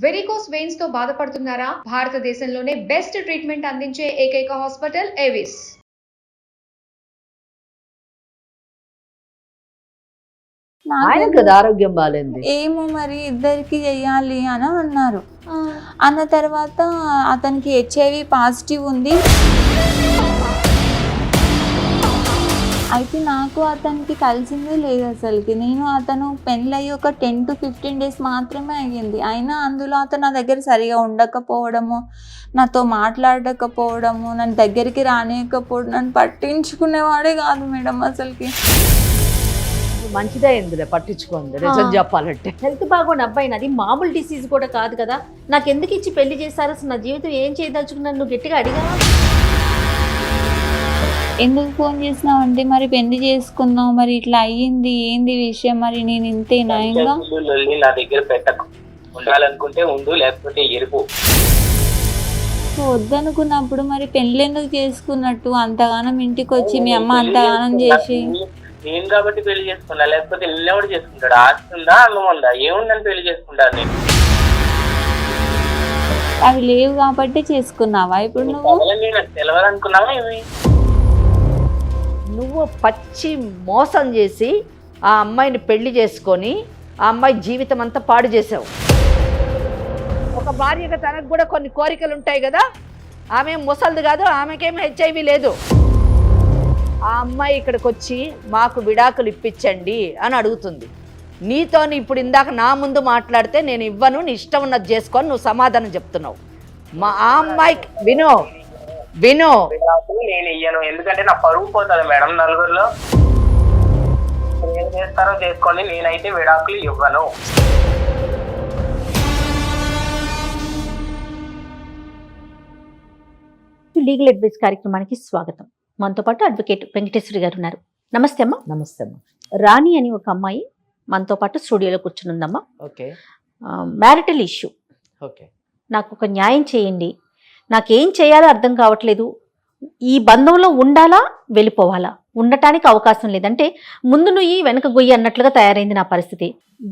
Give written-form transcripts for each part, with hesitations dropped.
Varicose veins తో బాధపడుతున్నారా? భారతదేశంలోనే బెస్ట్ ట్రీట్మెంట్ అందించే ఏకైక హాస్పిటల్ ఏవిస్. ఆయన కదా ఆరోగ్యం బాగాలేదు. ఏమో మరి ఇద్దరికి చెయ్యాలి అని అన్నారు. అన్న తర్వాత అతనికి HIV పాజిటివ్ ఉంది. అయితే నాకు అతనికి కలిసిందే లేదు అసలుకి. నేను అతను పెళ్ళయి ఒక 10 to 15 days మాత్రమే అయ్యింది. అయినా అందులో అతను నా దగ్గర సరిగా ఉండకపోవడము, నాతో మాట్లాడకపోవడము, నన్ను దగ్గరికి రానియకపోవడం, నన్ను పట్టించుకునేవాడే కాదు మేడం అసలుకి. మంచిదే అయిందిలే, పట్టించుకోండి నిజం చెప్పాలంటే. హెల్త్ బాగోని అబ్బాయి, అది మామూలు డిసీజ్ కూడా కాదు కదా. నాకు ఎందుకు ఇచ్చి పెళ్లి చేశారు, అసలు నా జీవితం ఏం చేయదలుచుకున్నాను, నువ్వు గట్టిగా అడిగా. ఎందుకు ఫోన్ చేసినావు అంటే, మరి పెళ్లి చేసుకున్నావు, మరి ఇట్లా అయ్యింది, ఏంది విషయం, మరి నేను ఇంతేనా ఇంకా నా దగ్గర పెట్టకు, ఉండాలనుకుంటే ఉండు, లేకపోతే ఎరుపు. వద్దనుకున్నప్పుడు మరి పెళ్లి ఎందుకు చేసుకున్నట్టు? అంతగానం ఇంటికి వచ్చి మీ అమ్మ అంతగానం చేసి. నేను కాబట్టి పెళ్లి చేసుకున్నా, లేకపోతే ఎవడు చేసుకుంటాడు? ఆస్తుందా, అన్నం ఉందా, ఏముందని పెళ్లి చేసుకుంటాను నేను? అవి లేవు కాబట్టి చేసుకున్నావా ఇప్పుడు నువ్వు? తెలవాలనుకున్నావా ఏమి? నువ్వు పచ్చి మోసం చేసి ఆ అమ్మాయిని పెళ్లి చేసుకొని ఆ అమ్మాయి జీవితం అంతా పాడు చేసావు. ఒక భార్యగా తనకు కూడా కొన్ని కోరికలు ఉంటాయి కదా. ఆమె ముసలిది కాదు, ఆమెకేమీ HIV లేదు. ఆ అమ్మాయి ఇక్కడికి వచ్చి మాకు విడాకులు ఇప్పించండి అని అడుగుతుంది. నీతో ఇప్పుడు ఇందాక నా ముందు మాట్లాడితే నేను ఇవ్వను, నీ ఇష్టం ఉన్నది చేసుకొని నువ్వు సమాధానం చెప్తున్నావు. మా ఆ అమ్మాయికి విను నేను ఇయ్యను, ఎందుకంటే నా పరువు పోతుంది మేడం నలుగురిలో. ఏం చేస్తారో చేసుకోండి, నేనైతే విడాకులు ఇవ్వను. లీగల్ అడ్వైస్ కార్యక్రమానికి స్వాగతం. మనతో పాటు అడ్వకేట్ వెంకటేశ్వరి గారు ఉన్నారు. నమస్తే అమ్మా. నమస్తే అమ్మా. రాణి అని ఒక అమ్మాయి మనతో పాటు స్టూడియోలో కూర్చునుందమ్మా. ఓకే. Marital issue. ఓకే. నాకు ఒక న్యాయం చేయండి, నాకేం చేయాలో అర్థం కావట్లేదు. ఈ బంధంలో ఉండాలా, వెళ్ళిపోవాలా? ఉండటానికి అవకాశం లేదంటే ముందు నుయ్యి వెనక గొయ్యి అన్నట్లుగా తయారైంది నా పరిస్థితి.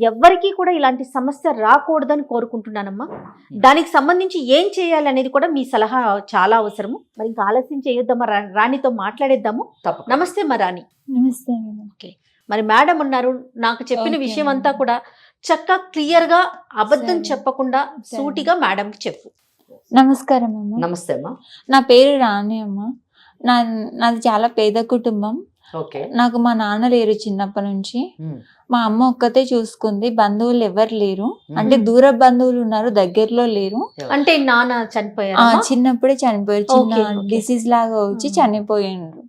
ఎవ్వరికీ కూడా ఇలాంటి సమస్య రాకూడదని కోరుకుంటున్నానమ్మా. దానికి సంబంధించి ఏం చేయాలి అనేది కూడా మీ సలహా చాలా అవసరము. మరి ఇంకా ఆలస్యం చేయొద్దమ్మా, రాణితో మాట్లాడేద్దాము. నమస్తే మా రాణి. నమస్తే. ఓకే. మరి మేడం ఉన్నారు, నాకు చెప్పిన విషయం అంతా కూడా చక్కగా క్లియర్గా అబద్ధం చెప్పకుండా సూటిగా మేడంకి చెప్పు. నమస్కారం అమ్మ. నమస్తే అమ్మా. నా పేరు రాణి అమ్మ. నాది చాలా పేద కుటుంబం. ఓకే. నాకు మా నాన్న లేరు చిన్నప్పటి నుంచి. మా అమ్మ ఒక్కతే చూసుకుంది. బంధువులు ఎవరు లేరు, అంటే దూర బంధువులు ఉన్నారు, దగ్గరలో లేరు. అంటే నాన్న చనిపోయారు? చిన్నప్పుడే చనిపోయారు. చిన్న డిసీజ్ లాగా వచ్చి చనిపోయిండ్రు.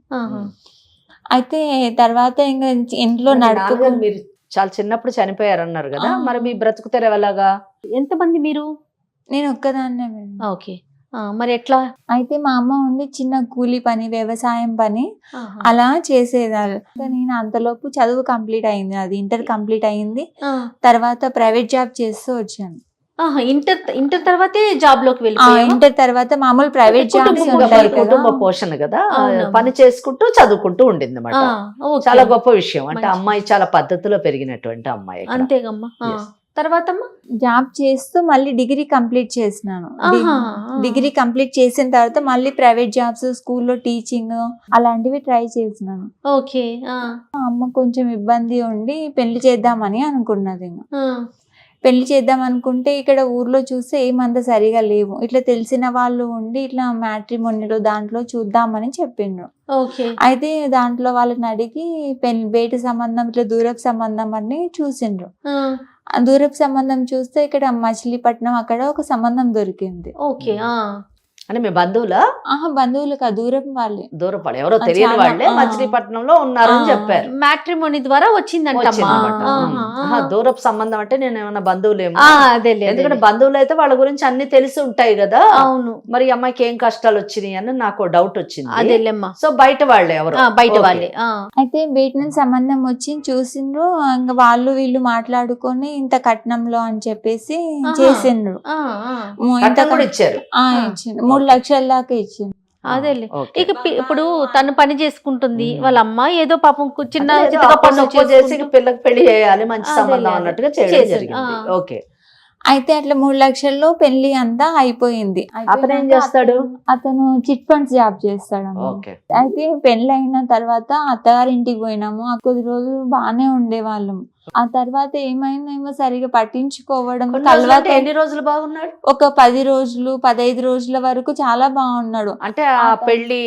అయితే తర్వాత ఇంకా ఇంట్లో నడుపు. మీరు చాలా చిన్నప్పుడు చనిపోయారు అన్నారు కదా, మరి మీ బ్రతుకుతారు ఎలాగా? ఎంతమంది మీరు? నేను ఒక్కదాన్నే. ఓకే. మరి ఎట్లా? అయితే మా అమ్మ ఉండి చిన్న కూలి పని, వ్యవసాయం పని అలా చేసేదారు. నేను అంతలోపు చదువు కంప్లీట్ అయింది, అది ఇంటర్ కంప్లీట్ అయింది. తర్వాత ప్రైవేట్ జాబ్ చేస్తూ వచ్చాను. ఇంటర్ తర్వాతే జాబ్ లోకి వెళ్ళి? ఇంటర్ తర్వాత మామూలు ప్రైవేట్ జాబ్స్ ఉంటాయి, కుటుంబ పోషణ కదా, పని చేసుకుంటూ చదువుకుంటూ ఉండింది అన్నమాట. చాలా గొప్ప విషయం. అంటే అమ్మాయి చాలా పద్ధతిలో పెరిగినటువంటి అమ్మాయి. అంతేగమ్మా. తర్వాత జాబ్ చేస్తూ మళ్ళీ డిగ్రీ కంప్లీట్ చేసినాను. డిగ్రీ కంప్లీట్ చేసిన తర్వాత మళ్ళీ ప్రైవేట్ జాబ్స్, స్కూల్లో టీచింగ్ అలాంటివి ట్రై చేసినాను. ఓకే. అమ్మ కొంచెం ఇబ్బంది ఉండి పెళ్లి చేద్దామని అనుకున్నది. పెళ్లి చేద్దాం అనుకుంటే ఇక్కడ ఊర్లో చూస్తే ఏమంత సరిగా లేవు. ఇట్లా తెలిసిన వాళ్ళు ఉండి ఇట్లా మ్యాట్రిమోనీలో దాంట్లో చూద్దామని చెప్పిండ్రు. అయితే దాంట్లో వాళ్ళని అడిగి బయట సంబంధం, ఇట్లా దూరపు సంబంధం అని చూసిండ్రు. దూరపు సంబంధం చూస్తే ఇక్కడ మచిలీపట్నం అక్కడ ఒక సంబంధం దొరికింది. ఓకే. అంటే మీ బంధువులా? బంధువులు కాదు, దూరం వాళ్ళే. దూరపడి ఎవరో తెలియని వాళ్ళే మచిలీపట్నంలో ఉన్నారని చెప్పారు. మ్యాట్రిమోనీ ద్వారా వచ్చిందంట. దూరపు సంబంధం అంటే నేను ఏమన్నా బంధువులేమో. ఎందుకంటే బంధువులు అయితే వాళ్ళ గురించి అన్ని తెలిసి ఉంటాయి కదా. అవును. మరి అమ్మాయికి ఏం కష్టాలు వచ్చినాయి అని నాకు డౌట్ వచ్చింది. అదేలేమ్మా. సో బయట వాళ్ళే ఎవరు? బయట వాళ్ళే. అయితే బయట నుంచి సంబంధం వచ్చి చూసిండ్రు. ఇంకా వాళ్ళు వీళ్ళు మాట్లాడుకొని ఇంత కట్నంలో అని చెప్పేసి చేసిండ్రు. ఇంత కూడా ఇచ్చారు. 3 లక్షల దాకా ఇచ్చింది. అదేలే. ఇక ఇప్పుడు తను పని చేసుకుంటుంది, వాళ్ళ అమ్మ ఏదో పాపం చిన్న పని చేసి పిల్లకి పెళ్లి చేయాలి, మంచి సంబంధం అన్నట్టుగా చేయడం జరిగింది. ఓకే. అయితే అట్లా 3 లక్షల్లో పెళ్లి అంతా అయిపోయింది. అతను ఏం చేస్తాడు? అతను చిట్ ఫండ్స్ జాబ్ చేస్తాడమ్మా. ఓకే. అయితే పెళ్లి అయిన తర్వాత అత్తగారింటికి పోయినాము. ఆ కొద్ది రోజులు బాగానే ఉండేవాళ్ళం. ఆ తర్వాత ఏమైందేమో సరిగా పట్టించుకోవడం, కలవక ఎన్ని రోజులు బాగున్నాడు? ఒక 10 రోజులు 15 రోజుల వరకు చాలా బాగున్నాడు. అంటే ఆ పెళ్లి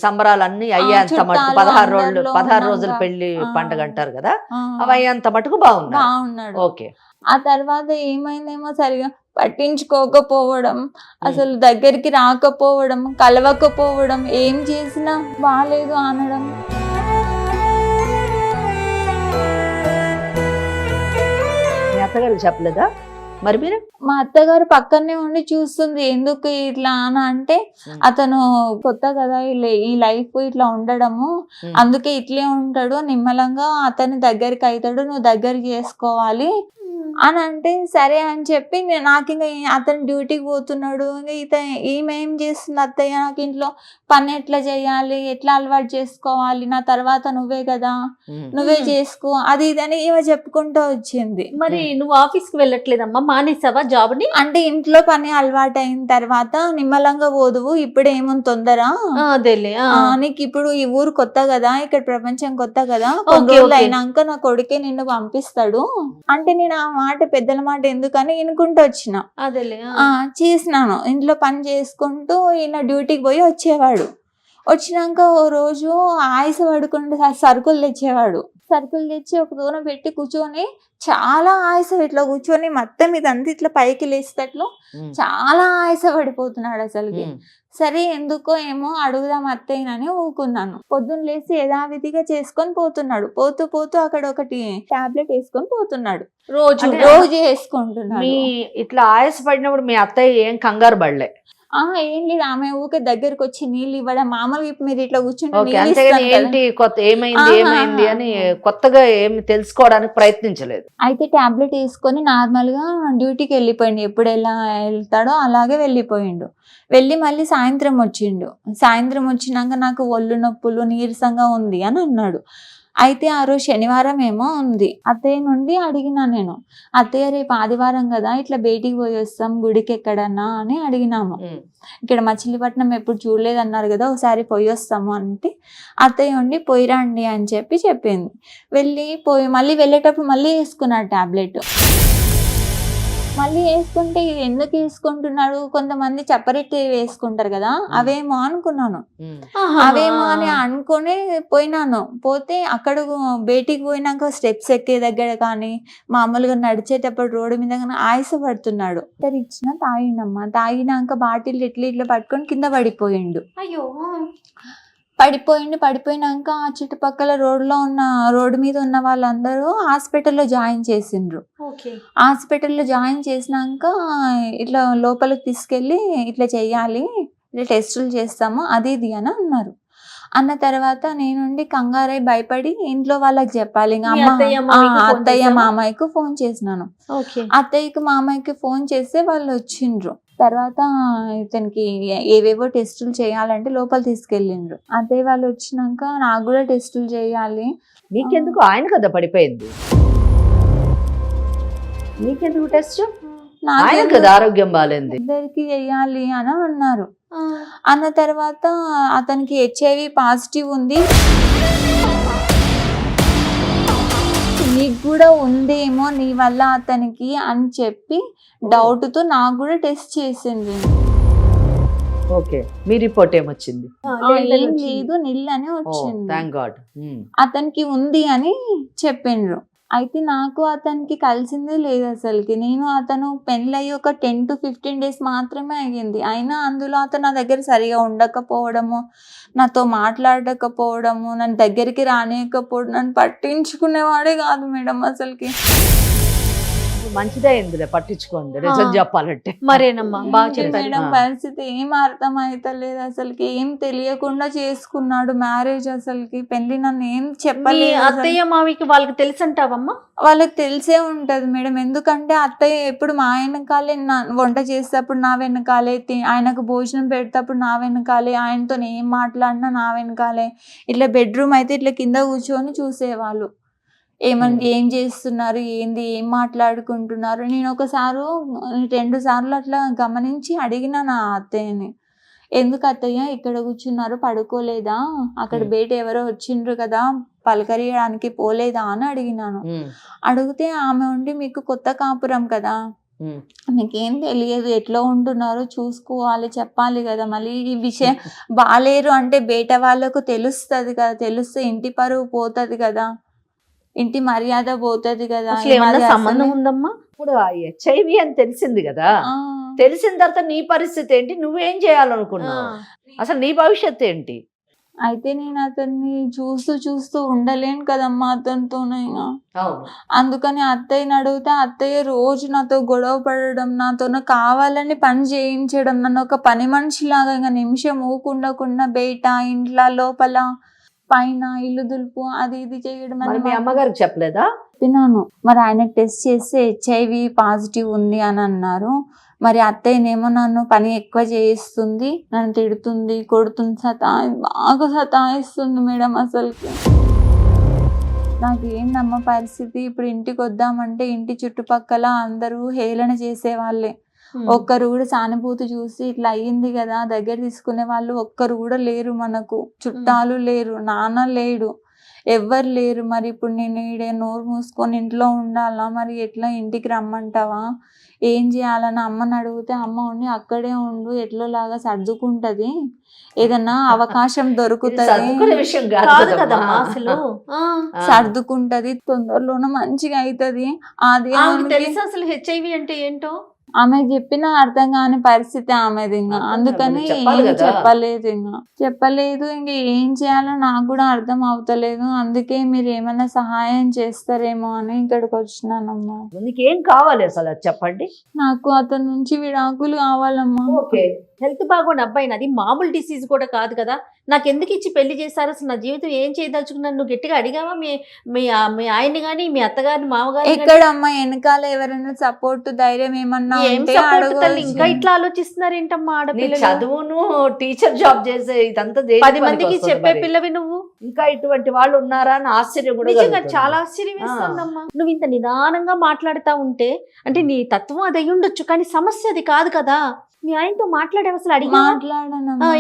సంబరాలన్నీ అయ్యేంత మటుకు 16 రోజుల పెళ్లి పండుగ అంటారు కదా, అవి అయ్యేంత మటుకు బాగున్నాడు. ఓకే. ఆ తర్వాత ఏమైందేమో సరిగా పట్టించుకోకపోవడం, అసలు దగ్గరికి రాకపోవడం, కలవకపోవడం, ఏం చేసినా బాలేదు అనడం. మీ అత్తగారు చెప్పలేదా మరి మీరు? మా అత్తగారు పక్కనే ఉండి చూస్తుంది, ఎందుకు ఇట్లా అని అంటే, అతను కొత్త కదా ఈ లైఫ్ ఇట్లా ఉండడము, అందుకే ఇట్లే ఉంటాడు, నిమ్మలంగా అతని దగ్గరికి అవుతాడు, నువ్వు దగ్గరికి చేసుకోవాలి అని అంటే, సరే అని చెప్పి నాకు ఇంకా అతను డ్యూటీకి పోతున్నాడు, ఇంకా ఈమె ఏం చేస్తుంది, అత్తయ్య నాకు ఇంట్లో పని ఎట్లా చేయాలి, ఎట్లా అలవాటు చేసుకోవాలి, నా తర్వాత నువ్వే కదా, నువ్వే చేసుకో, అది ఇదని ఈమె చెప్పుకుంటూ వచ్చింది. మరి నువ్వు ఆఫీస్కి వెళ్ళట్లేదమ్మా, మానేసావా జాబ్ ని? అంటే ఇంట్లో పని అలవాటు అయిన తర్వాత నిమ్మలంగా పోదువు, ఇప్పుడు ఏముంది తొందర, నీకు ఇప్పుడు ఈ ఊరు కొత్త కదా, ఇక్కడ ప్రపంచం కొత్త కదా, కొన్ని రోజులు అయినాక నా కొడుకే నిన్ను పంపిస్తాడు అంటే, నేను ఆ మాట పెద్దల మాట ఎందుకని వినుకుంటూ వచ్చిన. చేసినాను, ఇంట్లో పని చేసుకుంటూ ఈయన డ్యూటీకి పోయి వచ్చేవాడు. వచ్చినాక ఓ రోజు ఆయుస పడుకుంటూ సరుకులు తెచ్చేవాడు. సరుకులు తెచ్చి ఒక దూరం పెట్టి కూర్చొని చాలా ఆయుస ఇట్లా కూర్చొని మొత్తం ఇదంతా ఇట్లా పైకి లేసేటట్లు చాలా ఆయుస పడిపోతున్నాడు అసలుకి. సరే ఎందుకో ఏమో అడుగుదాం అత్తయ్యనని ఊకున్నాను. పొద్దున్న లేసి యథావిధిగా చేసుకొని పోతున్నాడు. పోతూ పోతూ అక్కడ ఒకటి టాబ్లెట్ వేసుకొని పోతున్నాడు, రోజు వేసుకుంటున్నాడు. ఇట్లా ఆయాస పడినప్పుడు మీ అత్తయ్య ఏం కంగారు పడలే? ఏం లేదు, ఆమె ఊకే దగ్గరకు వచ్చి నీళ్ళు ఇవ్వడం, మామూలుగా మీరు ఇట్లా కూర్చుంటే ఏమైంది అని కొత్తగా ఏమి తెలుసుకోవడానికి ప్రయత్నించలేదు. అయితే టాబ్లెట్ వేసుకొని నార్మల్ గా డ్యూటీకి వెళ్ళిపోయిండు, ఎప్పుడు ఎలా వెళ్తాడో అలాగే వెళ్ళిపోయిండు. వెళ్ళి మళ్ళీ సాయంత్రం వచ్చిండు. సాయంత్రం వచ్చినాక నాకు ఒళ్ళు నొప్పులు నీరసంగా ఉంది అని అన్నాడు. అయితే ఆ రోజు శనివారం ఏమో ఉంది. అత్తయ్య నుండి అడిగినా నేను, అత్తయ్య రేపు ఆదివారం కదా, ఇట్లా బయటికి పోయి వస్తాం గుడికి ఎక్కడన్నా అని అడిగినాము. ఇక్కడ మచిలీపట్నం ఎప్పుడు చూడలేదన్నారు కదా, ఒకసారి పోయి వస్తాము అంటే, అత్తయ్య ఉండి పోయిరండి అని చెప్పింది. మళ్ళీ వెళ్ళేటప్పుడు మళ్ళీ వేసుకున్నాడు టాబ్లెట్. మళ్ళీ వేసుకుంటే ఎందుకు వేసుకుంటున్నాడు, కొంతమంది చప్పరెట్టి వేసుకుంటారు కదా, అవేమో అనుకున్నాను. అవేమో అని అనుకుని పోయినాను. పోతే అక్కడ బయటికి పోయినాక స్టెప్స్ ఎక్కే దగ్గర కానీ మామూలుగా నడిచేటప్పుడు రోడ్డు మీద కానీ ఆయాస పడుతున్నాడు. ఇచ్చిన తాగినమ్మా, తాగినాక బాటిల్ ఇట్లా పట్టుకొని కింద పడిపోయిండు. అయ్యో, పడిపోయినాక ఆ చుట్టుపక్కల రోడ్డు మీద ఉన్న వాళ్ళందరూ హాస్పిటల్లో జాయిన్ చేసిండ్రు. హాస్పిటల్లో జాయిన్ చేసినాక ఇట్లా లోపలికి తీసుకెళ్ళి ఇట్లా చెయ్యాలి, ఇట్లా టెస్టులు చేస్తాము అది ఇది అని అన్నారు. అన్న తర్వాత నేనుండి కంగారై భయపడి ఇంట్లో వాళ్ళకి చెప్పాలి, అత్తయ్య మామయ్యకు ఫోన్ చేసినాను. అత్తయ్యకు మామయ్యకి ఫోన్ చేస్తే వాళ్ళు వచ్చిండ్రు. తర్వాత ఇతనికి ఏవేవో టెస్టులు చేయాలంటే లోపల తీసుకెళ్ళిండ్రు. అత్తయ్య వాళ్ళు వచ్చినాక నాకు కూడా టెస్టులు చేయాలి. మీకెందుకు, ఆయన కదా పడిపోయింది, మీకెందుకు టెస్ట్? ఆయన కదా ఆరోగ్యం బాగాలేదు, ఇద్దరికి చెయ్యాలి అని అన్నారు. అన్న తర్వాత అతనికి HIV పాజిటివ్ ఉంది, నీకు కూడా ఉందేమో నీ వల్ల అతనికి అని చెప్పి డౌట్తో నాకు కూడా టెస్ట్ చేసింది. ఓకే, మీ రిపోర్ట్ ఏమొచ్చింది? ఏం లేదు, నిల్ అని వచ్చింది. Thank God. అతనికి ఉంది అని చెప్పిండ్రు. అయితే నాకు అతనికి కలిసిందే లేదు అసలుకి. అతను పెళ్ళయి ఒక 10 to 15 days మాత్రమే అయ్యింది. అయినా అందులో అతను నా దగ్గర సరిగా ఉండకపోవడము, నాతో మాట్లాడకపోవడము, నన్ను దగ్గరికి రానియకపోవడం, నన్ను పట్టించుకునేవాడే కాదు మేడం అసలుకి. మంచిదే ఎందులే పట్టించుకోండి, నిజం చెప్పాలంటే. మరేనమ్మా, బాగా చెప్పారు మేడం. పరిస్థితి ఏం అర్థం అయితలేదు అసలుకి, ఏం తెలియకుండా చేసుకున్నాడు మ్యారేజ్. అసలుకి పెళ్లి నన్ను ఏం చెప్పలేదు. అత్తయ్య మావికి వాళ్ళకి తెలిసి అంటావమ్మా? వాళ్ళకి తెలిసే ఉంటది మేడం, ఎందుకంటే అత్తయ్య ఎప్పుడు మా వెనకాలే, వంట చేసేటప్పుడు నా వెనకాలే, ఆయనకు భోజనం పెడేటప్పుడు నా వెనకాలే, ఆయనతో ఏం మాట్లాడినా నా వెనకాలే, ఇట్లా బెడ్రూమ్ అయితే ఇట్లా కింద కూర్చొని చూసేవాళ్ళు. ఏం చేస్తున్నారు, ఏంది, ఏం మాట్లాడుకుంటున్నారు. నేను 2 సార్లు అట్లా గమనించి అడిగిన నా అత్తయ్యని, ఎందుకు అత్తయ్య ఇక్కడ కూర్చున్నారు, పడుకోలేదా, అక్కడ బయట ఎవరో వచ్చిండ్రు కదా పలకరియడానికి పోలేదా అని అడిగినాను. అడిగితే ఆమె ఉండి, మీకు కొత్త కాపురం కదా, మీకేం తెలియదు, ఎట్లా ఉంటున్నారో చూసుకోవాలి, చెప్పాలి కదా, మళ్ళీ ఈ విషయం బాలేరు అంటే బయట వాళ్ళకు తెలుస్తుంది కదా, తెలిస్తే ఇంటి పరువు పోతుంది కదా, ఇంటి మర్యాద పోతుంది కదా. అసలు ఏమన్నా సంబంధం ఉందమ్మా? ఇప్పుడు హెచ్ఐవి అని తెలిసింది కదా, తెలిసిన తర్వాత నీ పరిస్థితి ఏంటి, నువ్వేం చేయాలనుకున్నావు, అసలు నీ భవిష్యత్తు ఏంటి? అయితే నేను అతన్ని చూస్తూ ఉండలేను కదమ్మా అతనితోనైనా. అందుకని అత్తయ్యని అడిగితే అత్తయ్య రోజు నాతో గొడవ పడడం, నాతో కావాలని పని చేయించడం, నన్ను ఒక పని మనిషిలాగా ఇంకా నిమిషం ఊకుండకుండా బయట, ఇంట్లో, లోపల, పైన ఇల్లు దులుపు అది ఇది చేయడం. మీ అమ్మగారికి చెప్పలేదా? చెప్పినాను. మరి ఆయనకు టెస్ట్ చేస్తే హెచ్ఐవి పాజిటివ్ ఉంది అని అన్నారు. మరి అత్తయ్యనేమో నన్ను పని ఎక్కువ చేయిస్తుంది, నన్ను తిడుతుంది, కొడుతుంది, బాగా సతాయిస్తుంది మేడం. అసలుకి నాకు ఏందమ్మ పరిస్థితి, ఇప్పుడు ఇంటికి వద్దామంటే ఇంటి చుట్టుపక్కల అందరూ హేళన చేసేవాళ్ళే. ఒక్కరు కూడా సానుభూతి చూసి ఇట్లా అయ్యింది కదా దగ్గర తీసుకునే వాళ్ళు ఒక్కరు కూడా లేరు, మనకు చుట్టాలు లేరు, నాన్న లేడు, ఎవ్వరు లేరు. మరి ఇప్పుడు నేను ఈడే నోరు మూసుకొని ఇంట్లో ఉండాలా, మరి ఎట్లా ఇంటికి రమ్మంటావా, ఏం చేయాలని అమ్మని అడిగితే అమ్మ ఉండి అక్కడే ఉండు, ఎట్లోలాగా సర్దుకుంటది, ఏదన్నా అవకాశం దొరుకుతుంది, విషయం కాదు కదమ్మా అసలు. సర్దుకుంటది, తొందరలోనే మంచిగా అవుతుంది. అది తెలుసు అసలు హెచ్ఐవి అంటే ఏంటో. ఆమెకు చెప్పిన అర్థం కాని పరిస్థితి ఆమెది. ఇంకా అందుకని చెప్పలేదు, ఇంకా ఏం చేయాలో నాకు కూడా అర్థం అవుతలేదు. అందుకే మీరు ఏమైనా సహాయం చేస్తారేమో అని ఇక్కడికి వచ్చినానమ్మా. నీకేం కావాలి అసలు అది చెప్పండి. నాకు అతని నుంచి విడాకులు కావాలమ్మా. హెల్త్ బాగోని అబ్బాయిని, అది మామూలు డిసీజ్ కూడా కాదు కదా, నాకు ఎందుకు ఇచ్చి పెళ్లి చేశారు, అసలు నా జీవితం ఏం చేయదలుచుకున్నాను, నువ్వు గట్టిగా అడిగావా మీ ఆయన్ని కానీ మీ అత్తగారిని, మామగారిని? ఎక్కడమ్మా, వెనకాల ఎవరైనా సపోర్ట్, ధైర్యం ఏమన్నా ఇంకా ఇట్లా ఆలోచిస్తున్నారు ఏంటమ్మా ఆడపిల్ల? చదువును, టీచర్ జాబ్ చేసే ఇదంతా 10 మందికి చెప్పే పిల్లవి నువ్వు, ఇంకా ఇటువంటి వాళ్ళు ఉన్నారా అని ఆశ్చర్యం కూడా. నిజంగా చాలా ఆశ్చర్యం వేస్తుందమ్మా. నువ్వు ఇంత నిదానంగా మాట్లాడుతా ఉంటే, అంటే నీ తత్వం అది అయి ఉండొచ్చు, కానీ సమస్య అది కాదు కదా. మీ ఆయనతో మాట్లాడే అసలు అడిగి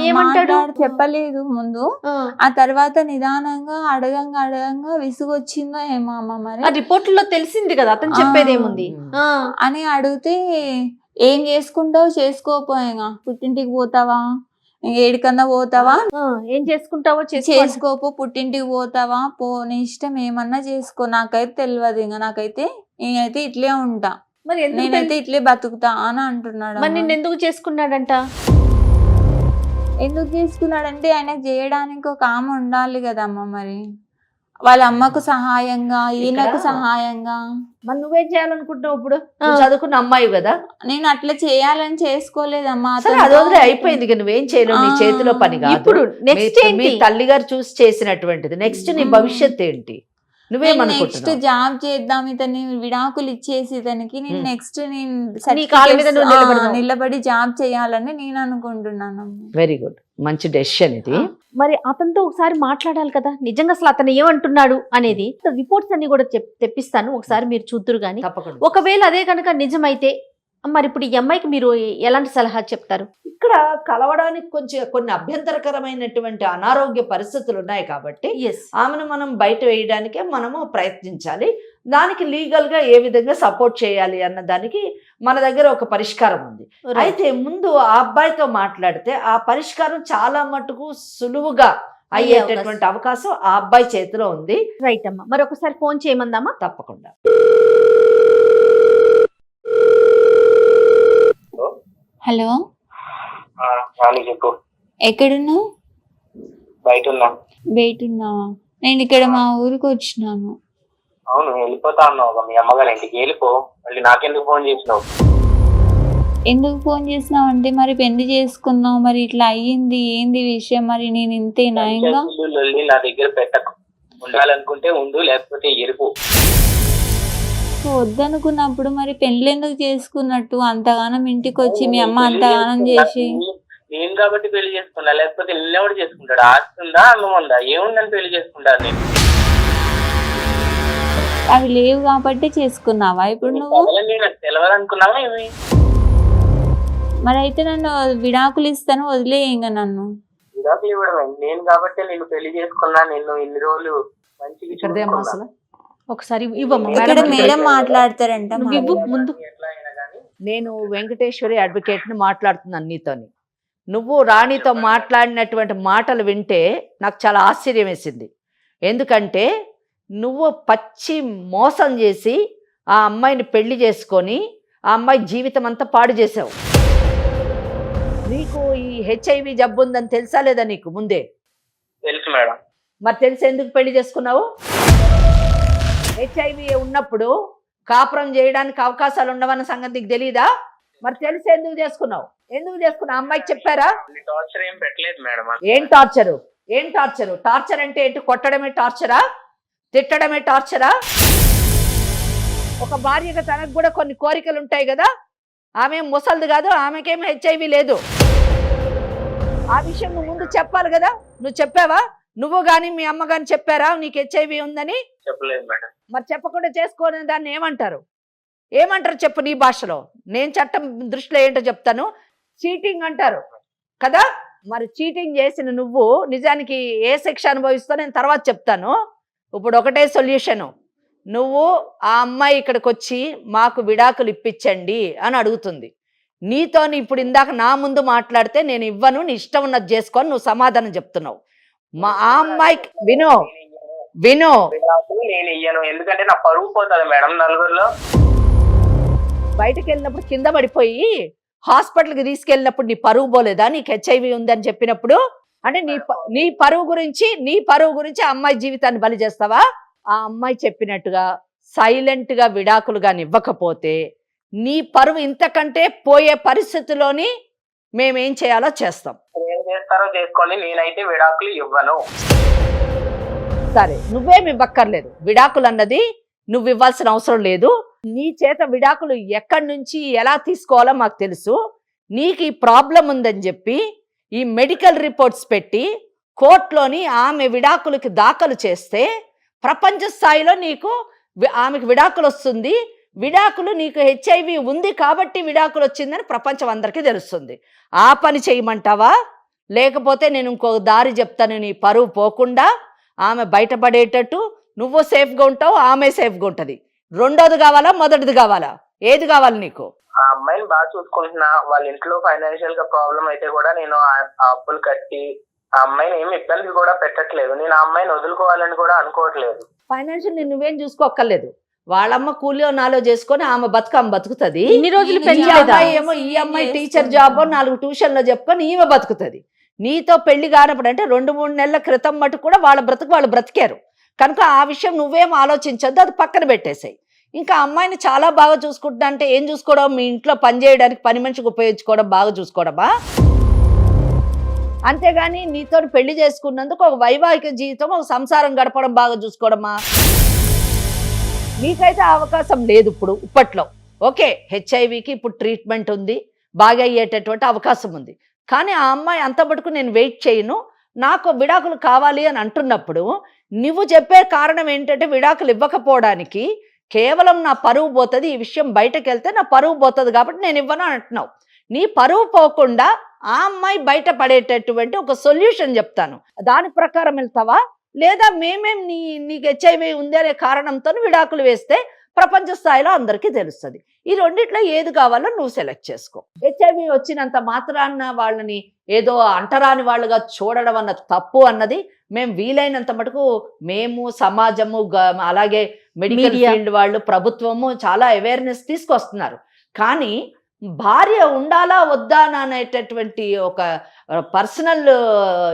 ఏమంటాడు చెప్పలేదు ముందు. ఆ తర్వాత నిదానంగా అడగంగా విసుగొచ్చిందో ఏమో అమ్మ, మరి రిపోర్ట్లో తెలిసింది కదా అతను చెప్పేది ఏముంది అని అడిగితే, ఏం చేసుకుంటావు చేసుకోపోయాగా, పుట్టింటికి పోతావా, ఏడికన్నా పోతావా, ఏం చేసుకుంటావో చేసుకోపో, పుట్టింటికి పోతావా పో, నీ ఇష్టం ఏమన్నా చేసుకో, నాకైతే తెలియదు, ఇంకా నాకైతే నేనైతే ఇట్లే ఉంటా, మరి నేనైతే ఇట్లే బతుకుతా అని అంటున్నాడు. మరి నిన్ను ఎందుకు చేసుకున్నాడంట? ఎందుకు చేసుకున్నాడంటే ఆయనకు చేయడానికి ఒక ఆమె ఉండాలి కదమ్మా, మరి వాళ్ళ అమ్మకు సహాయంగా, ఈయనకు సహాయంగా. మరి నువ్వేం చేయాలనుకుంటున్నావు? ఇప్పుడు చదువుకున్న అమ్మాయి కదా. నేను అట్లా చేయాలని చేసుకోలేదమ్మా, అది వదిలే అయిపోయింది. నువ్వేం చేయలేవు, నీ చేతిలో పని కాదు. ఇప్పుడు మీ తల్లిగారు చూసి చేసినటువంటిది. నెక్స్ట్ నీ భవిష్యత్ ఏంటి? నెక్స్ట్ జాబ్ చేద్దాం, ఇతని విడాకులు ఇచ్చేసి ఇతనికి నేను నెక్స్ట్ నిలబడి జాబ్ చేయాలని నేను అనుకుంటున్నాను. వెరీ గుడ్, మంచి డెసిషన్ ఇది. మరి అతనితో ఒకసారి మాట్లాడాలి కదా, నిజంగా అసలు అతను ఏమంటున్నాడు అనేది. రిపోర్ట్స్ అన్ని కూడా తెప్పిస్తాను, ఒకసారి మీరు చూద్దురు గాని. ఒకవేళ అదే కనుక నిజమైతే మరి ఇప్పుడు ఈ అమ్మాయికి మీరు ఎలాంటి సలహా చెప్తారు? ఇక్కడ కలవడానికి కొన్ని అభ్యంతరకరమైనటువంటి అనారోగ్య పరిస్థితులు ఉన్నాయి కాబట్టి ఆమెను మనం బయట వేయడానికే మనము ప్రయత్నించాలి. దానికి లీగల్ గా ఏ విధంగా సపోర్ట్ చేయాలి అన్న దానికి మన దగ్గర ఒక పరిష్కారం ఉంది. అయితే ముందు ఆ అబ్బాయితో మాట్లాడితే ఆ పరిష్కారం చాలా మటుకు సులువుగా అయ్యేటటువంటి అవకాశం ఆ అబ్బాయి చేతిలో ఉంది. రైట్ అమ్మా, మరి ఒకసారి ఫోన్ చేయమందామా? తప్పకుండా. హలో, చెప్పు. ఎక్కడున్నావు? బయట ఉన్నావా? నేను ఇక్కడ మా ఊరికి వచ్చినాను. అవును, వెళ్ళిపోతా అన్నావు మీ అమ్మగారి ఇంటికి, వెళ్ళిపో. మళ్ళీ నాకెందుకు ఫోన్ చేసినావు? ఎందుకు ఫోన్ చేసినావు అంటే, మరి పెళ్లి చేసుకున్నావు, మరి ఇట్లా అయ్యింది, ఏంది విషయం, మరి నేను ఇంతేనా? ఇంకా నా దగ్గర పెట్టకు, ఉండాలనుకుంటే ఉండు, లేకపోతే ఎరుపు. వద్దనుకున్నప్పుడు మరి పెళ్లి ఎందుకు చేసుకున్నట్టు? అంతగానం ఇంటికి వచ్చి మీ అమ్మ అంతగానం చేసి. నేను కాబట్టి పెళ్లి చేసుకున్నా, లేకపోతే ఎవడు చేసుకుంటాడు? ఆస్తుందా, అన్నం ఉందా, ఏముందని పెళ్లి చేసుకుంటాను నేను? అవి లేవు కాబట్టి చేసుకున్నావా ఇప్పుడు నువ్వు? నాకు తెలియదు అనుకున్నావా ఇవి? మరి అయితే నన్ను విడాకులు ఇస్తాను, వదిలే ఇంకా నన్ను. విడాకులు ఇవ్వడమే నేను కాబట్టి నిన్ను పెళ్లి చేసుకున్నా, నిన్ను ఇన్ని రోజులు మంచిగా ఇక్కడదేమో చూసుకున్నా. అసలు ఒకసారి ఇవ్వమ్మా ఇక్కడ మేడం మేడం మాట్లాడతారంట. నువ్వు ఇవ్వు ముందు. ఎట్లా అయినా కానీ నేను వెంకటేశ్వరి అడ్వకేట్ని మాట్లాడుతున్నాను నీతోని. నువ్వు రాణితో మాట్లాడినటువంటి మాటలు వింటే నాకు చాలా ఆశ్చర్యం వేసింది. ఎందుకంటే నువ్వు పచ్చి మోసం చేసి ఆ అమ్మాయిని పెళ్లి చేసుకొని ఆ అమ్మాయి జీవితం అంతా పాడు చేసావు. నీకు ఈ హెచ్ఐవి జబ్బు ఉందని తెలుసా లేదా నీకు ముందే? తెలుసు మేడం. మరి తెలిసి ఎందుకు పెళ్లి చేసుకున్నావు? హెచ్ఐవి ఉన్నప్పుడు కాపురం చేయడానికి అవకాశాలు ఉండవన్న సంగతి నీకు తెలీదా? మరి తెలిసి ఎందుకు చేసుకున్నావు? ఎందుకు చేసుకున్నావు? అమ్మాయికి చెప్పారా? టార్చర్ ఏం పెట్టలేదు మేడం. ఏం టార్చరు? ఏం టార్చరు? టార్చర్ అంటే ఏంటి? కొట్టడమే టార్చరా? తిట్టడమే టార్చరా? ఒక భార్యగా తనకు కూడా కొన్ని కోరికలు ఉంటాయి కదా. ఆమె ముసలిది కాదు, ఆమెకేమీ హెచ్ఐవి లేదు. ఆ విషయం నువ్వు ముందు చెప్పాలి కదా. నువ్వు చెప్పావా? నువ్వు కానీ మీ అమ్మ కానీ చెప్పారా నీకు హెచ్ఐవి ఉందని? చెప్పలేదు మేడం. మరి చెప్పకుండా చేసుకోని దాన్ని ఏమంటారు? ఏమంటారు చెప్పు నీ భాషలో. నేను చట్టం దృష్టిలో ఏంటో చెప్తాను. చీటింగ్ అంటారు కదా. మరి చీటింగ్ చేసిన నువ్వు నిజానికి ఏ శిక్ష అనుభవిస్తావు నేను తర్వాత చెప్తాను. ఇప్పుడు ఒకటే సొల్యూషను. నువ్వు ఆ అమ్మాయి ఇక్కడికి వచ్చి మాకు విడాకులు ఇప్పించండి అని అడుగుతుంది. నీతో ఇప్పుడు ఇందాక నా ముందు మాట్లాడితే నేను ఇవ్వను, నీ ఇష్టం ఉన్నది చేసుకొని నువ్వు సమాధానం చెప్తున్నావు. ఆ అమ్మాయికి విను విను నేను ఇయ్యను, ఎందుకంటే నా పరువు పోతుంది మేడం నలుగురిలో. బయటకు వెళ్ళినప్పుడు కింద పడిపోయి హాస్పిటల్కి తీసుకెళ్ళినప్పుడు నీ పరువు పోలేదా? నీకు హెచ్ఐవి ఉందని చెప్పినప్పుడు అంటే నీ పరువు గురించి ఆ అమ్మాయి జీవితాన్ని బలి చేస్తావా? ఆ అమ్మాయి చెప్పినట్టుగా సైలెంట్గా విడాకులు కానీ ఇవ్వకపోతే నీ పరువు ఇంతకంటే పోయే పరిస్థితిలోని మేమేం చేయాలో చేస్తాం. ఏం చేస్తారో చేసుకోండి, నేనైతే విడాకులు ఇవ్వను. సరే, నువ్వేమి ఇవ్వక్కర్లేదు. విడాకులు అన్నది నువ్వు ఇవ్వాల్సిన అవసరం లేదు. నీ చేత విడాకులు ఎక్కడి నుంచి ఎలా తీసుకోవాలో మాకు తెలుసు. నీకు ఈ ప్రాబ్లం ఉందని చెప్పి ఈ మెడికల్ రిపోర్ట్స్ పెట్టి కోర్టులోని ఆమె విడాకులకి దాఖలు చేస్తే ప్రపంచ స్థాయిలో నీకు ఆమెకు విడాకులు వస్తుంది. విడాకులు నీకు హెచ్ఐవి ఉంది కాబట్టి విడాకులు వచ్చిందని ప్రపంచం అందరికీ తెలుస్తుంది. ఆ పని చేయమంటావా? లేకపోతే నేను ఇంకో దారి చెప్తాను. నీ పరువు పోకుండా ఆమె బయటపడేటట్టు నువ్వు సేఫ్గా ఉంటావు, ఆమె సేఫ్గా ఉంటుంది. రెండోది కావాలా మొదటిది కావాలా? ఏది కావాలి నీకు? ఆ అమ్మాయిని బాగా చూసుకుంటున్నా. వాళ్ళ ఇంట్లో ఫైనాన్షియల్ గా ప్రాబ్లం అయితే కూడా నేను ఆ అప్పులు కట్టి ఆ అమ్మాయిని ఏమి ఇబ్బంది కూడా పెట్టట్లేదు. నేను ఆ అమ్మాయిని వదులుకోవాలని కూడా అనుకోవట్లేదు. ఫైనాన్షియల్ నువ్వేం చూసుకోక్కర్లేదు. వాళ్ళమ్మ కూలియో నాలో చేసుకొని ఆమె బతుకుతుంది. ఇన్ని రోజులు ఈ పెళ్లి అమ్మాయి ఏమో ఈ అమ్మాయి టీచర్ జాబ్ 4 ట్యూషన్లో చెప్పుకొని ఈమె బతుకుతుంది. నీతో పెళ్లి కానప్పుడు అంటే 2-3 నెలల క్రితం మటు కూడా వాళ్ళ బ్రతుకు వాళ్ళు బ్రతికారు కనుక ఆ విషయం నువ్వేం ఆలోచించొద్దు, అది పక్కన పెట్టేసాయి. ఇంకా అమ్మాయిని చాలా బాగా చూసుకుంటున్నా అంటే ఏం చూసుకోవడం? మీ ఇంట్లో పని చేయడానికి పని మనిషికి ఉపయోగించుకోవడం, బాగా చూసుకోవడమా? అంతేగాని నీతో పెళ్లి చేసుకున్నందుకు ఒక వైవాహిక జీవితం, ఒక సంసారం గడపడం, బాగా చూసుకోవడమా? నీకైతే అవకాశం లేదు ఇప్పట్లో. ఓకే, హెచ్ఐవికి ఇప్పుడు ట్రీట్మెంట్ ఉంది, బాగా అయ్యేటటువంటి అవకాశం ఉంది. కానీ ఆ అమ్మాయి అంత మటుకు నేను వెయిట్ చేయను, నాకు విడాకులు కావాలి అని అంటున్నప్పుడు నువ్వు చెప్పే కారణం ఏంటంటే విడాకులు ఇవ్వకపోవడానికి కేవలం నా పరువు పోతుంది, ఈ విషయం బయటకు వెళ్తే నా పరువు పోతుంది కాబట్టి నేను ఇవ్వను అంటున్నావు. నీ పరువు పోకుండా ఆ అమ్మాయి బయట పడేటటువంటి ఒక సొల్యూషన్ చెప్తాను, దాని ప్రకారం వెళ్తావా? లేదా నీకు హెచ్ఐవి ఉంది అనే కారణంతో విడాకులు వేస్తే ప్రపంచ స్థాయిలో అందరికీ తెలుస్తుంది. ఈ రెండిట్లో ఏది కావాలో నువ్వు సెలెక్ట్ చేసుకో. హెచ్ఐవి వచ్చినంత మాత్రాన వాళ్ళని ఏదో అంటరాని వాళ్ళుగా చూడడం అన్న తప్పు అన్నది మేము వీలైనంత మటుకు మేము సమాజము అలాగే మెడికల్ ఫీల్డ్ వాళ్ళు ప్రభుత్వము చాలా అవేర్నెస్ తీసుకొస్తున్నారు. కానీ భార్య ఉండాలా వద్దా అనేటటువంటి ఒక పర్సనల్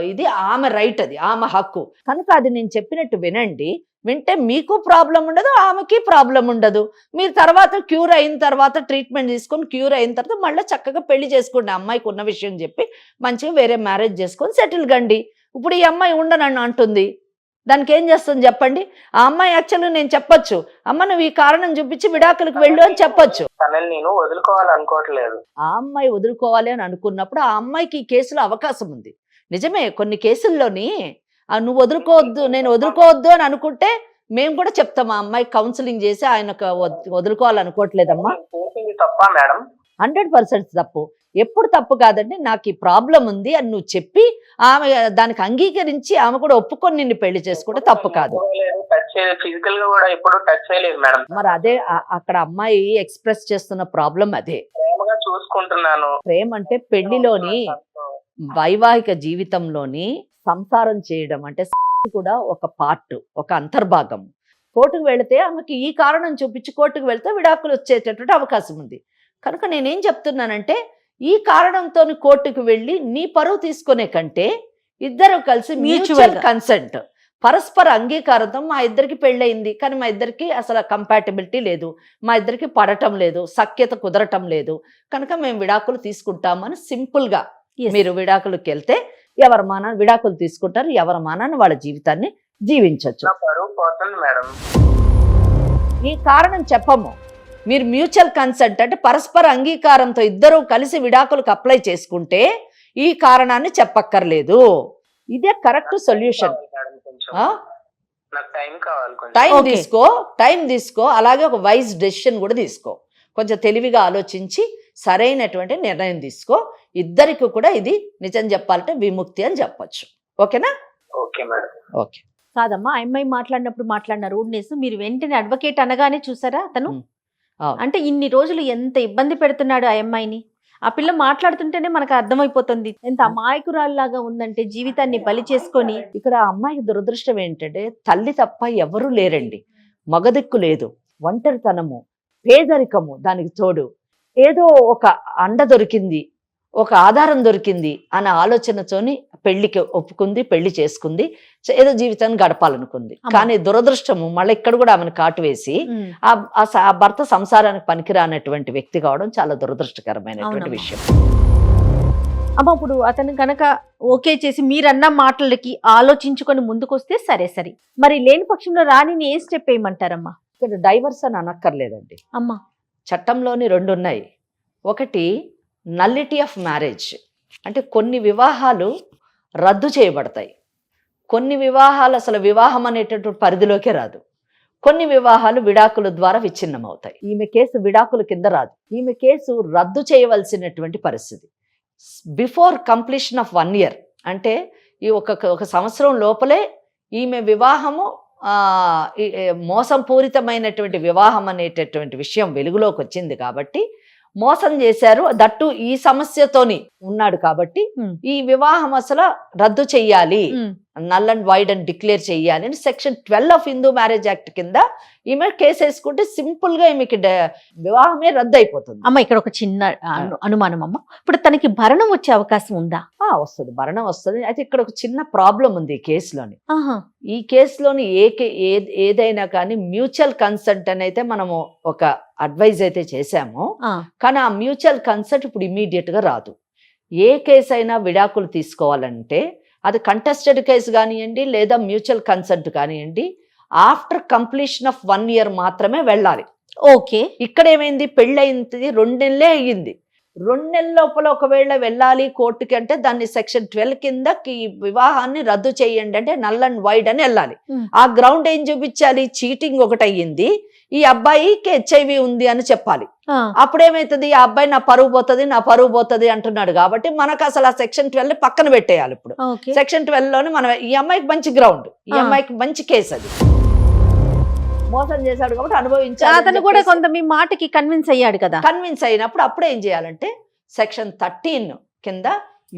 ఇది ఆమె రైట్, అది ఆమె హక్కు కనుక అది నేను చెప్పినట్టు వినండి. వింటే మీకు ప్రాబ్లం ఉండదు, ఆమెకి ప్రాబ్లం ఉండదు. మీరు తర్వాత క్యూర్ అయిన తర్వాత ట్రీట్మెంట్ తీసుకొని క్యూర్ అయిన తర్వాత మళ్ళీ చక్కగా పెళ్లి చేసుకోండి. అమ్మాయికి ఉన్న విషయం చెప్పి మంచిగా వేరే మ్యారేజ్ చేసుకొని సెటిల్ కండి. ఇప్పుడు ఈ అమ్మాయి ఉండనని అంటుంది, దానికి ఏం చేస్తుంది చెప్పండి? ఆ అమ్మాయి యాక్చువల్గా నేను చెప్పొచ్చు, అమ్మ నువ్వు ఈ కారణం చూపించి విడాకులకు వెళ్ళు అని చెప్పొచ్చు. నేను వదులుకోవాలనుకోవట్లేదు. ఆ అమ్మాయి వదులుకోవాలి అని అనుకున్నప్పుడు ఆ అమ్మాయికి ఈ కేసులో అవకాశం ఉంది. నిజమే, కొన్ని కేసుల్లోని నువ్వు వదులుకోవద్దు, నేను వదులుకోవద్దు అని అనుకుంటే మేము కూడా చెప్తాం, ఆ అమ్మాయి కౌన్సిలింగ్ చేసి ఆయనకు వదులుకోవాలనుకోవట్లేదమ్మా. చేసింది తప్ప మేడం? 100% తప్పు. ఎప్పుడు తప్పు కాదండి. నాకు ఈ ప్రాబ్లం ఉంది అని నువ్వు చెప్పి ఆమె దానికి అంగీకరించి ఆమె కూడా ఒప్పుకొని నిన్ను పెళ్లి చేసుకుంటే తప్పు కాదు. ఫిజికల్ గా కూడా ఎప్పుడు టచ్ చేయలేదు మేడం. మరి అదే అక్కడ అమ్మాయి ఎక్స్ప్రెస్ చేస్తున్న ప్రాబ్లం అదే. ప్రేమగా చూసుకుంటున్నాను. ప్రేమ అంటే పెళ్లిలోని వైవాహిక జీవితంలోని సంసారం చేయడం అంటే కూడా ఒక పార్ట్, ఒక అంతర్భాగం. కోర్టుకు వెళితే ఆమెకి ఈ కారణం చూపించి కోర్టుకు వెళ్తే విడాకులు వచ్చేటటువంటి అవకాశం ఉంది. కనుక నేనేం చెప్తున్నానంటే ఈ కారణంతో కోర్టుకు వెళ్ళి నీ పరువు తీసుకునే కంటే ఇద్దరు కలిసి మ్యూచువల్ కన్సెంట్, పరస్పర అంగీకారంతో మా ఇద్దరికి పెళ్ళయింది కానీ మా ఇద్దరికి అసలు కంపాటబిలిటీ లేదు, మా ఇద్దరికి పడటం లేదు, సఖ్యత కుదరటం లేదు, కనుక మేము విడాకులు తీసుకుంటామని సింపుల్గా మీరు విడాకులకు వెళ్తే ఎవరి మానాన్ని విడాకులు తీసుకుంటారు, ఎవరి మానాన్ని వాళ్ళ జీవితాన్ని జీవించవచ్చు. ఈ కారణం చెప్పము. మీరు మ్యూచువల్ కన్సెంట్ అంటే పరస్పర అంగీకారంతో ఇద్దరు కలిసి విడాకులకు అప్లై చేసుకుంటే ఈ కారణాన్ని చెప్పక్కర్లేదు. ఇదే కరెక్ట్ సొల్యూషన్. టైం తీసుకో, అలాగే ఒక వైజ్ డెసిషన్ కూడా తీసుకో. కొంచెం తెలివిగా ఆలోచించి సరైనటువంటి నిర్ణయం తీసుకో. ఇద్దరికి కూడా ఇది నిజం చెప్పాలంటే విముక్తి అని చెప్పొచ్చు. ఓకేనా? Okay madam. ఓకే. కాదమ్మా, అమ్మాయి మాట్లాడినప్పుడు మాట్లాడిన రూడ్నెస్ మీరు వెంటనే అడ్వకేట్ అనగానే చూసారా తను? అంటే ఇన్ని రోజులు ఎంత ఇబ్బంది పెడుతున్నాడు ఆ అమ్మాయిని. ఆ పిల్ల మాట్లాడుతుంటేనే మనకు అర్థమైపోతుంది ఎంత అమాయకురాల్లాగా ఉందంటే, జీవితాన్ని బలి చేసుకొని. ఇక్కడ ఆ అమ్మాయికి దురదృష్టం ఏంటంటే తల్లి తప్ప ఎవరూ లేరండి, మగదిక్కు లేదు, ఒంటరితనము, పేదరికము, దానికి తోడు ఏదో ఒక అండ దొరికింది, ఒక ఆధారం దొరికింది అనే ఆలోచనతోని పెళ్లికి ఒప్పుకుంది, పెళ్లి చేసుకుంది, ఏదో జీవితాన్ని గడపాలనుకుంది. కానీ దురదృష్టము మళ్ళీ ఇక్కడ కూడా ఆమెను కాటు వేసి ఆ భర్త సంసారానికి పనికిరానటువంటి వ్యక్తి కావడం చాలా దురదృష్టకరమైనటువంటి విషయం. అమ్మ, ఇప్పుడు అతను కనుక ఓకే చేసి మీరన్న మాటలకి ఆలోచించుకొని ముందుకొస్తే సరే సరే, మరి లేని పక్షంలో రాణిని ఏ స్టెప్ వేయమంటారమ్మా? ఇక్కడ డైవర్స్ అని అనక్కర్లేదండి అమ్మా. చట్టంలోని 2 ఉన్నాయి. ఒకటి నల్లిటీ ఆఫ్ మ్యారేజ్, అంటే కొన్ని వివాహాలు రద్దు చేయబడతాయి, కొన్ని వివాహాలు అసలు వివాహం అనేటటువంటి పరిధిలోకే రాదు, కొన్ని వివాహాలు విడాకుల ద్వారా విచ్ఛిన్నం అవుతాయి. ఈమె కేసు విడాకుల కింద రాదు, ఈమె కేసు రద్దు చేయవలసినటువంటి పరిస్థితి. బిఫోర్ కంప్లీషన్ ఆఫ్ 1 year, అంటే ఈ ఒక సంవత్సరం లోపలే ఈమె వివాహము మోసం పూరితమైనటువంటి వివాహం అనేటటువంటి విషయం వెలుగులోకి వచ్చింది కాబట్టి మోసం చేశారు, దట్టు ఈ సమస్యతోని ఉన్నాడు కాబట్టి ఈ వివాహం అసలు రద్దు చెయ్యాలి, నల్ అండ్ వైడ్ అని డిక్లేర్ చెయ్యాలి అని section 12 of Hindu marriage act కింద ఈమె కేసు వేసుకుంటే సింపుల్ గా ఈమెకి వివాహమే రద్దు అయిపోతుంది. అమ్మ, ఇక్కడ ఒక చిన్న అనుమానం అమ్మ, ఇప్పుడు తనకి భరణం వచ్చే అవకాశం ఉందా? వస్తుంది, భరణం వస్తుంది. అయితే ఇక్కడ ఒక చిన్న ప్రాబ్లం ఉంది ఈ కేసులోని. ఈ కేసులోని ఏదైనా కానీ మ్యూచువల్ కన్సెంట్ అని అయితే మనము ఒక అడ్వైజ్ అయితే చేశాము, కానీ ఆ మ్యూచువల్ కన్సెంట్ ఇప్పుడు ఇమీడియట్ గా రాదు. ఏ కేసు అయినా విడాకులు తీసుకోవాలంటే అది కంటెస్టెడ్ కేసు కానివ్వండి లేదా మ్యూచువల్ కన్సెంట్ కానివ్వండి, ఆఫ్టర్ కంప్లీషన్ ఆఫ్ 1 year మాత్రమే వెళ్ళాలి. ఓకే. ఇక్కడ ఏమైంది, పెళ్ళయింది 2 నెలలే అయ్యింది, 2 నెలల లోపల ఒకవేళ వెళ్ళాలి కోర్టుకి అంటే దాన్ని సెక్షన్ 12 కింద ఈ వివాహాన్ని రద్దు చేయండి అంటే నల్ అండ్ వైడ్ అని వెళ్ళాలి. ఆ గ్రౌండ్ ఏం చూపించాలి, చీటింగ్ ఒకటి అయ్యింది, ఈ అబ్బాయికి HIV ఉంది అని చెప్పాలి. అప్పుడేమైతుంది, ఆ అబ్బాయి నా పరువు పోతుంది అంటున్నాడు కాబట్టి మనకు అసలు ఆ సెక్షన్ 12 పక్కన పెట్టేయాలి. ఇప్పుడు సెక్షన్ 12 లోని మనం ఈ అమ్మాయికి మంచి గ్రౌండ్, ఈ అమ్మాయికి మంచి కేసు, అది మోసం చేశాడు కాబట్టి అనుభవించాలి. అతను కూడా కొంత మీ మాటకి కన్విన్స్ అయ్యాడు కదా. కన్విన్స్ అయినప్పుడు అప్పుడు ఏం చేయాలంటే సెక్షన్ 13 కింద,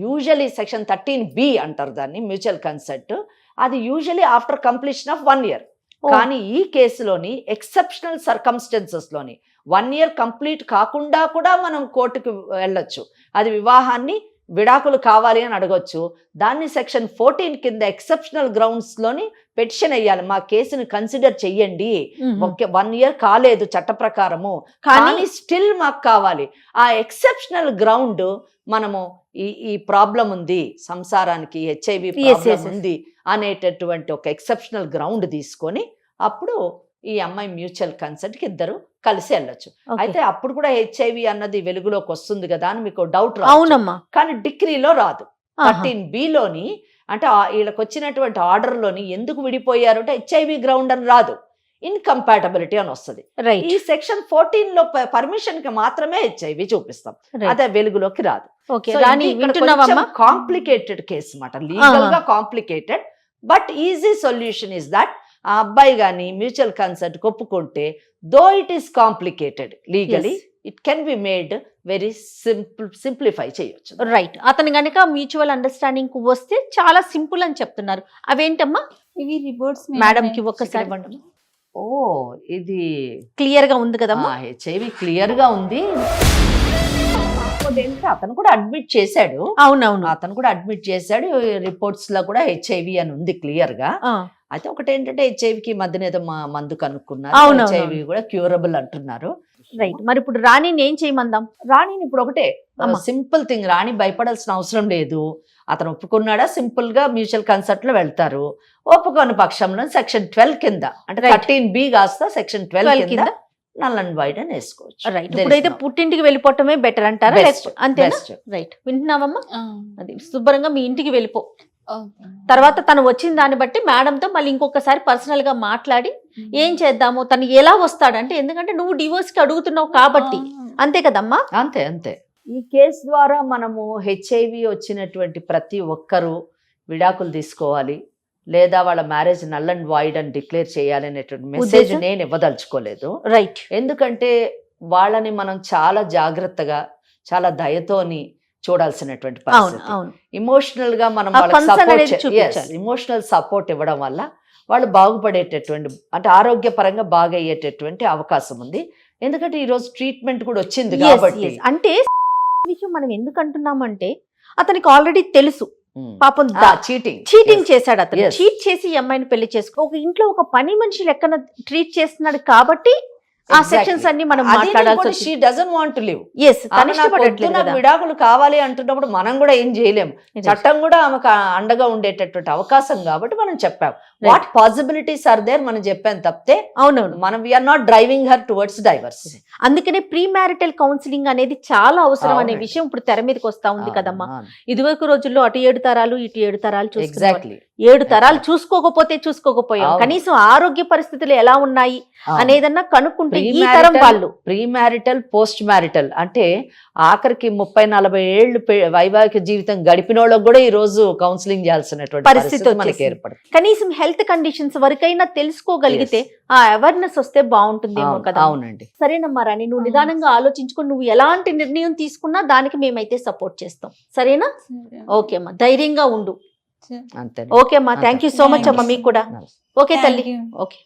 యూజువలీ సెక్షన్ 13B అంటారు దాన్ని, మ్యూచువల్ కన్సెంట్. అది usually after completion of 1 year. కానీ ఈ కేసులోని ఎక్సెప్షనల్ సర్కమ్స్టెన్సెస్ లోని 1 year కంప్లీట్ కాకుండా కూడా మనం కోర్టుకు వెళ్ళొచ్చు. అది వివాహాన్ని విడాకులు కావాలి అని అడగొచ్చు. దాన్ని సెక్షన్ 14 కింద ఎక్సెప్షనల్ గ్రౌండ్స్ లోని పెటిషన్ వేయాలి, మా కేసుని కన్సిడర్ చెయ్యండి, 1 year కాలేదు చట్ట ప్రకారము కానీ స్టిల్ మాకు కావాలి. ఆ ఎక్సెప్షనల్ గ్రౌండ్ మనము ఈ ప్రాబ్లం ఉంది, సంసారానికి HIV ప్రాబ్లం ఉంది అనేటటువంటి ఒక ఎక్సెప్షనల్ గ్రౌండ్ తీసుకొని అప్పుడు ఈ అమ్మాయి మ్యూచువల్ కన్సెంట్ కి ఇద్దరు కలిసి వెళ్ళొచ్చు. అయితే అప్పుడు కూడా HIV అన్నది వెలుగులోకి వస్తుంది కదా అని మీకు డౌట్ రాదు, కానీ డిగ్రీలో రాదు. 13B అంటే వీళ్ళకి వచ్చినటువంటి ఆర్డర్లోని ఎందుకు విడిపోయారు అంటే హెచ్ఐవి గ్రౌండ్ అని రాదు, ఇన్కంపాటబిలిటీ అని వస్తుంది. రైట్ ఈ సెక్షన్ 14లో పర్మిషన్ కి మాత్రమే హెచ్ఐవి చూపిస్తాం, అదే వెలుగులోకి రాదు. ఓకే రాణి వింటున్నావమ్మా? కాంప్లికేటెడ్ కేసు మాట, లీగల్ గా complicated, but easy solution is that ఆ అబ్బాయి గాని మ్యూచువల్ కన్సెంట్ ఒప్పుకుంటే, though it is complicated legally, it can be made very simplify చేయొచ్చు. రైట్, అతను గనక మ్యూచువల్ అండర్స్టాండింగ్ కు వస్తే చాలా సింపుల్ అని చెప్తున్నారు. అవేంటమ్మా? ఇవి రిపోర్ట్స్ మేడం కి ఒక్కసారి ఇవ్వండి. ఓ ఇది క్లియర్ గా ఉంది కదమ్మా? హెచ్ఐవి క్లియర్ గా ఉంది. అతను కూడా అడ్మిట్ చేశాడు. అవునవును, అతను కూడా అడ్మిట్ చేశాడు. రిపోర్ట్స్ లో కూడా హెచ్ఐవి అని ఉంది క్లియర్ గా. అయితే ఒకటి ఏంటంటే హెచ్ఐవికి మధ్యన ఏదో మందు కనుక్కున్నారు, హెచ్ఐవి కూడా క్యూరబుల్ అంటున్నారు. రైట్, మరి ఇప్పుడు రాణిని ఏం చేయమందాం? రాణిని ఇప్పుడు ఒకటే సింపుల్ థింగ్, రాణి భయపడాల్సిన అవసరం లేదు. అతను ఒప్పుకున్నాడా, సింపుల్ గా మ్యూచువల్ కన్సెంట్ లో వెళ్తారు. ఒప్పుకోని పక్షంలో సెక్షన్ 12 కింద అంటే 13B కాస్త సెక్షన్ 12 కింద నల్ అండ్ వైడ్ అని వేసుకోవచ్చు. రైట్, ఇప్పుడైతే పుట్టింటికి వెళ్ళిపోవటమే బెటర్ అంటారా? అంతేనా? రైట్, వింటున్నావమ్మా? అది శుభ్రంగా మీ ఇంటికి వెళ్ళిపో. తర్వాత తను వచ్చిన దాన్ని బట్టి మేడంతో మళ్ళీ ఇంకొకసారి పర్సనల్ గా మాట్లాడి ఏం చేద్దాము, తను ఎలా వస్తాడంటే, ఎందుకంటే నువ్వు డివోర్స్ కి అడుగుతున్నావు కాబట్టి, అంతే కదమ్మా? అంతే అంతే. ఈ కేసు ద్వారా మనము హెచ్ఐవి వచ్చినటువంటి ప్రతి ఒక్కరూ విడాకులు తీసుకోవాలి, లేదా వాళ్ళ మ్యారేజ్ నల్ అండ్ వాయిడ్ అని డిక్లేర్ చేయాలి అనేటువంటి మెసేజ్ నేను ఇవ్వదలుచుకోలేదు. రైట్, ఎందుకంటే వాళ్ళని మనం చాలా జాగ్రత్తగా, చాలా దయతోని చూడాల్సినటువంటి పరిస్థితి. ఇమోషనల్ గా మనం ఇమోషనల్ సపోర్ట్ ఇవ్వడం వల్ల వాళ్ళు బాగుపడేటటువంటి, అంటే ఆరోగ్యపరంగా బాగా అయ్యేటటువంటి అవకాశం ఉంది. ఎందుకంటే ఈ రోజు ట్రీట్మెంట్ కూడా వచ్చింది కాబట్టి. అంటే విషయం మనం ఎందుకు అంటున్నామంటే, అతనికి ఆల్రెడీ తెలుసు పాపం చీటింగ్ చేశాడు. అతను చీట్ చేసి ఈ అమ్మాయిని పెళ్లి చేసుకో, ఒక ఇంట్లో ఒక పని మనిషి లెక్కన ట్రీట్ చేస్తున్నాడు కాబట్టి ఆ సెక్షన్స్ అన్ని మనం మాట్లాడాల్సి. She doesn't want to live. yes, తను ఇష్టపడట్లేదు కదా. విడాకులు కావాలి అంటున్నప్పుడు మనం కూడా ఏం చేయలేము, చట్టం కూడా ఆమెకు అండగా ఉండేటటువంటి అవకాశం కాబట్టి మనం చెప్పాం వాట్ పాసిబిలిటీస్ ఆర్ దేర్ మనం చెప్పాను తప్పితే. అవునవును, మనం we are not driving her towards divorce. అందుకనే ప్రీ మ్యారిటల్ కౌన్సిలింగ్ అనేది చాలా అవసరం అనే విషయం ఇప్పుడు తెర మీదకి వస్తా ఉంది కదమ్మా. ఇదివరకు రోజుల్లో అటు 7 తరాలు ఇటు 7 తరాలు చూసుకునేవాళ్ళు. 7 తరాలు చూసుకోకపోయాం, కనీసం ఆరోగ్య పరిస్థితులు ఎలా ఉన్నాయి అనేదన్నా కనుక్కుంటే ఈ తరం వాళ్ళు. ప్రీ మ్యారిటల్, పోస్ట్ మ్యారిటల్ అంటే ఆఖరికి 30-40 ఏళ్ళు వైవాహిక జీవితం గడిపిన వాళ్ళకి కూడా ఈ రోజు కౌన్సిలింగ్ చేయాల్సినటువంటి పరిస్థితి మనకి ఏర్పడుతుంది. కనీసం హెల్త్ కండిషన్స్ వరకైనా తెలుసుకోగలిగితే ఆ అవేర్నెస్ వస్తే బాగుంటుందేమో కదా. అవునండి. సరేనమ్మా రాణి, నువ్వు నిదానంగా ఆలోచించుకుని నువ్వు ఎలాంటి నిర్ణయం తీసుకున్నా దానికి మేమైతే సపోర్ట్ చేస్తాం, సరేనా? ఓకే అమ్మా, ధైర్యంగా ఉండు. అంతే. ఓకే అమ్మా, థ్యాంక్ యూ సో మచ్ అమ్మా. మీకు కూడా ఓకే తల్లి. ఓకే.